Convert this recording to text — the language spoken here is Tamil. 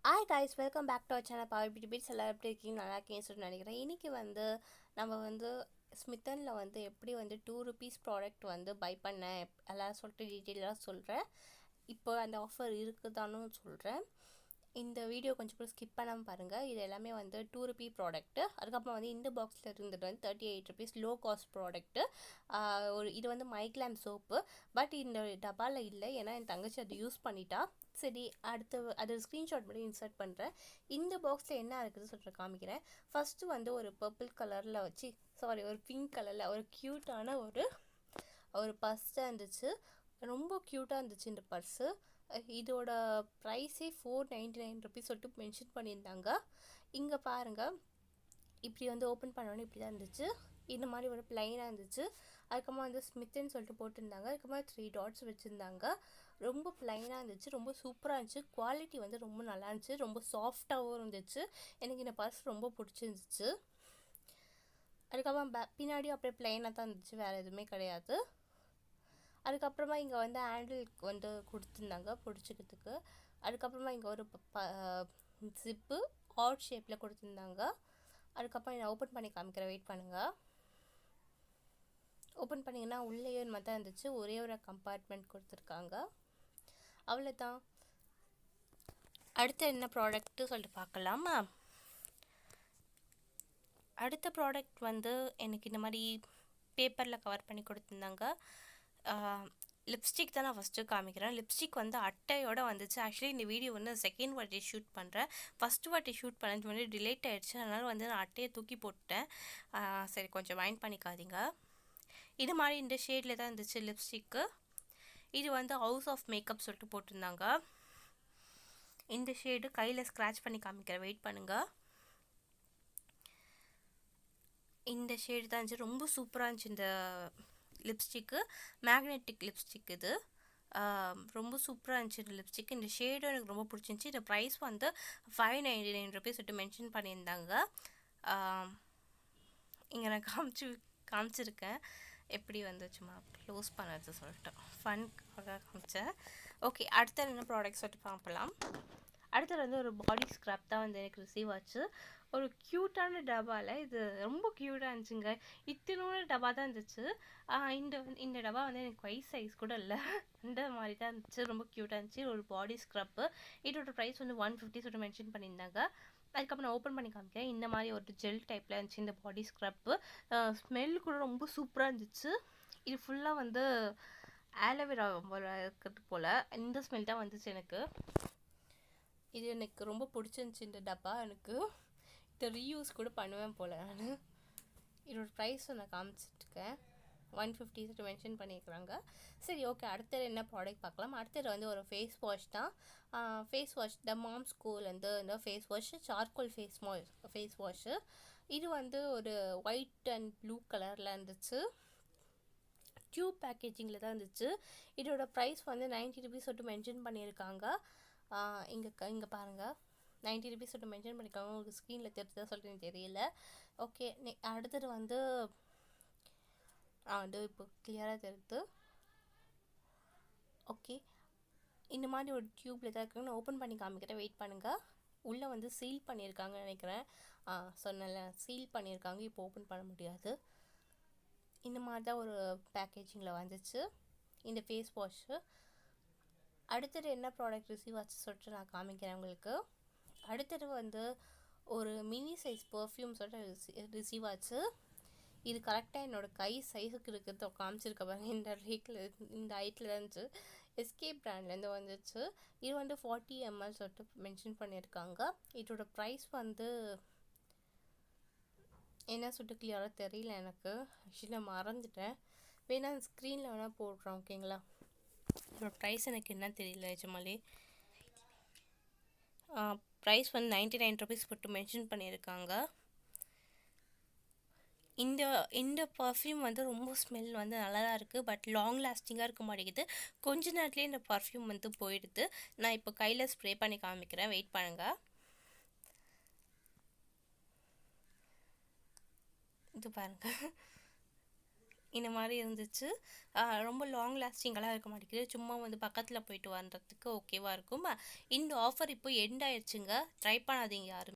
Hi guys, welcome back to our channel Power Beauty Bits. எல்லாரும் எப்படி இருக்கீங்க? நல்லா இருக்கீங்கன்னு சொல்லி நினைக்கிறேன். இன்னைக்கு நம்ம ஸ்மித்தனில் எப்படி ₹2 ப்ராடக்ட் பை பண்ணேன் எல்லாம் சொல்லிட்டு டீட்டெயிலாக சொல்கிறேன். இப்போ அந்த ஆஃபர் இருக்குதான்னு சொல்கிறேன். இந்த வீடியோ கொஞ்சம் கூட ஸ்கிப் பண்ணாமல் பாருங்கள். இது எல்லாமே ₹2 ப்ராடக்ட்டு. அதுக்கப்புறம் இந்த பாக்ஸில் இருந்துட்டு ₹38 லோ காஸ்ட் ப்ராடக்ட்டு. இது மைக்லாம் சோப்பு. பட் இந்த டப்பாவில் இல்லை, ஏன்னா என் தங்கச்சி அதை யூஸ் பண்ணிட்டா. சரி, அடுத்து அது ஸ்க்ரீன்ஷாட் மட்டும் இன்சர்ட் பண்ணுறேன். இந்த பாக்ஸில் என்ன இருக்குதுன்னு சொல்லிட்டு காமிக்கிறேன். ஃபஸ்ட்டு ஒரு பர்பிள் கலரில் ஒரு பிங்க் கலரில் ஒரு க்யூட்டான ஒரு பர்ஸ் இருந்துச்சு. ரொம்ப க்யூட்டாக இருந்துச்சு இந்த பர்ஸு. இதோட ப்ரைஸே ₹499 சொல்லிட்டு மென்ஷன் பண்ணியிருந்தாங்க. இங்கே பாருங்கள், இப்படி ஓப்பன் பண்ணோன்னே இப்படி தான் இருந்துச்சு. இந்த மாதிரி ஒரு ப்ளைனாக இருந்துச்சு. அதுக்கப்புறமா ஸ்மித்துன்னு சொல்லிட்டு போட்டிருந்தாங்க. அதுக்கப்புறமா 3 டாட்ஸ் வச்சுருந்தாங்க. ரொம்ப ப்ளைனாக இருந்துச்சு, ரொம்ப சூப்பராக இருந்துச்சு. குவாலிட்டி ரொம்ப நல்லா இருந்துச்சு, ரொம்ப சாஃப்டாகவும் இருந்துச்சு. எனக்கு இந்த பர்ஸ் ரொம்ப பிடிச்சிருந்துச்சு. அதுக்கப்புறம் பின்னாடியும் அப்படியே ப்ளைனாக தான் இருந்துச்சு, வேறு எதுவுமே கிடையாது. அதுக்கப்புறமா இங்கே ஹேண்டில் கொடுத்துருந்தாங்க பிடிச்சிக்கிறதுக்கு. அதுக்கப்புறமா இங்கே ஒரு ஜிப்பு ஹார்ட் ஷேப்பில் கொடுத்துருந்தாங்க. அதுக்கப்புறம் நான் ஓப்பன் பண்ணி காமிக்கிறேன், வெயிட் பண்ணுங்கள். ஓப்பன் பண்ணிங்கன்னா உள்ளேயே மாதிரி தான் இருந்துச்சு. ஒரே ஒரு கம்பார்ட்மெண்ட் கொடுத்துருக்காங்க, அவ்வளோதான். அடுத்து என்ன ப்ராடக்ட்டு சொல்லிட்டு பார்க்கலாமா? அடுத்த ப்ராடக்ட் எனக்கு இந்த மாதிரி பேப்பரில் கவர் பண்ணி கொடுத்துருந்தாங்க. லிப்ஸ்டிக் தான் நான் ஃபஸ்ட்டு காமிக்கிறேன். லிப்ஸ்டிக் அட்டையோடு வந்துச்சு. ஆக்சுவலி இந்த வீடியோ செகண்ட் வாட்டி ஷூட் பண்ணுறேன். ஃபஸ்ட்டு வாட்டி ஷூட் பண்ணது டிலேட் ஆகிடுச்சு. அதனால் நான் அட்டையை தூக்கி போட்டுட்டேன். சரி, கொஞ்சம் மைண்ட் பண்ணிக்காதீங்க. இது மாதிரி இந்த ஷேடில் தான் இருந்துச்சு லிப்ஸ்டிக்கு. இது ஹவுஸ் ஆஃப் மேக்கப் சொல்லிட்டு போட்டிருந்தாங்க. இந்த ஷேடு கையில் ஸ்க்ராட்ச் பண்ணி காமிக்கிறேன், வெயிட் பண்ணுங்கள். இந்த ஷேடு தான் இருந்துச்சு, ரொம்ப சூப்பராக இருந்துச்சு இந்த லிப்ஸ்டிக்கு. மேக்னெட்டிக் லிப்ஸ்டிக் இது. ரொம்ப சூப்பராக இருந்துச்சு இந்த லிப்ஸ்டிக். இந்த ஷேடும் எனக்கு ரொம்ப பிடிச்சிருந்துச்சி. இந்த ப்ரைஸ் ₹599 சொல்லிட்டு மென்ஷன் பண்ணியிருந்தாங்க. இங்கே நான் காமிச்சிருக்கேன் எப்படி சும்மா க்ளோஸ் பண்ணுறது சொல்லிட்டு ஃபன்காக காமிச்சேன். ஓகே, அடுத்த என்ன ப்ராடக்ட் சொல்லிட்டு பார்க்கலாம். அடுத்தது ஒரு பாடி ஸ்க்ரப் தான் எனக்கு ரிசீவ் ஆச்சு. ஒரு க்யூட்டான டப்பாவில். இது ரொம்ப க்யூட்டாக இருந்துச்சுங்க. இத்தினோட டப்பா தான் இருந்துச்சு. இந்த டப்பா எனக்கு வயசு சைஸ் கூட இல்லை, இந்த மாதிரி தான் இருந்துச்சு. ரொம்ப க்யூட்டாக இருந்துச்சு. ஒரு பாடி ஸ்க்ரப்பு. இதோட ப்ரைஸ் $150 சொல்லிட்டு மென்ஷன் பண்ணியிருந்தாங்க. அதுக்கப்புறம் நான் ஓப்பன் பண்ணி காமிக்கிறேன். இந்த மாதிரி ஒரு ஜெல் டைப்பில் இருந்துச்சு இந்த பாடி ஸ்க்ரப்பு. ஸ்மெல் கூட ரொம்ப சூப்பராக இருந்துச்சு. இது ஃபுல்லாக ஆலோவேரா இருக்கிறது போல் இந்த ஸ்மெல் தான் வந்துச்சு எனக்கு. இது எனக்கு ரொம்ப பிடிச்சிருந்துச்சி இந்த டப்பா. எனக்கு இதை ரீயூஸ் கூட பண்ணுவேன் போல் நான். இதோட ப்ரைஸ் நான் காமிச்சிட்ருக்கேன். $150 சொல்லிட்டு மென்ஷன் பண்ணியிருக்கிறாங்க. சரி, ஓகே, அடுத்தது என்ன ப்ராடக்ட் பார்க்கலாம். அடுத்தது ஒரு ஃபேஸ் வாஷ் தான். Face wash the mom school இந்த face wash charcoal face wash. இது ஒரு ஒயிட் அண்ட் ப்ளூ கலரில் இருந்துச்சு. டியூப் பேக்கேஜிங்கில் தான் இருந்துச்சு. இதோட ப்ரைஸ் $90 சொல்லிட்டு மென்ஷன் பண்ணியிருக்காங்க. இங்கே பாருங்கள், $90 சொல்லிட்டு மென்ஷன் பண்ணியிருக்காங்க. உங்களுக்கு ஸ்க்ரீனில் தெரிஞ்சதா சொல்லிட்டு எனக்கு தெரியல. ஓகே, அடுத்தது இப்போ கிளியராக தெரியுது. ஓகே, இந்த மாதிரி ஒரு டியூப்பில் தான் இருக்குங்க. நான் ஓப்பன் பண்ணி காமிக்கிறேன், வெயிட் பண்ணுங்கள். உள்ளே சீல் பண்ணியிருக்காங்கன்னு நினைக்கிறேன். சொன்னல, சீல் பண்ணியிருக்காங்க. இப்போ ஓப்பன் பண்ண முடியாது. இந்த மாதிரி தான் ஒரு பேக்கேஜிங்கில் வந்துச்சு இந்த ஃபேஸ் வாஷு. அடுத்தது என்ன ப்ராடக்ட் ரிசீவ் ஆச்சு சொல்லிட்டு நான் காமிக்கிறேன் உங்களுக்கு. அடுத்தது ஒரு மினி சைஸ் பர்ஃப்யூம் சொல்லிட்டு ரிசீவ் ஆச்சு. இது கரெக்டாக என்னோடய கை சைஸுக்கு இருக்கிறத காமிச்சிருக்க பாருங்க. இந்த ஹைட்டில் இருந்துச்சு. எஸ்கேப் பிராண்ட்லேருந்து வந்துச்சு. இது 40 ml சொல்லிட்டு மென்ஷன் பண்ணியிருக்காங்க. இதோட ப்ரைஸ் என்ன சொல்லிட்டு கிளியராக தெரியல எனக்கு. ஆக்சுவலி மறந்துட்டேன். வேணால் ஸ்க்ரீனில் வேணால் போடுறோம், ஓகேங்களா? இதோட ப்ரைஸ் எனக்கு என்ன தெரியல நிஜமாலே. ப்ரைஸ் $99 போட்டு மென்ஷன் பண்ணியிருக்காங்க. இந்த பர்ஃப்யூம் ரொம்ப ஸ்மெல் நல்லா தான் இருக்குது. பட் லாங் லாஸ்டிங்காக இருக்க மாட்டேங்குது. கொஞ்ச நேரத்துலேயே இந்த பர்ஃப்யூம் போயிடுது. நான் இப்போ கையில் ஸ்ப்ரே பண்ணி காமிக்கிறேன், வெயிட் பண்ணுங்கள். இது பாருங்கள், இந்த மாதிரி இருந்துச்சு. ரொம்ப லாங் லாஸ்டிங்கெல்லாம் இருக்க மாட்டேங்குது. சும்மா வந்து பக்கத்தில் போயிட்டு வர்றதுக்கு ஓகேவாக இருக்கும். இந்த ஆஃபர் இப்போ எண்ட் ஆயிடுச்சுங்க. ட்ரை பண்ணாதீங்க யாரும்.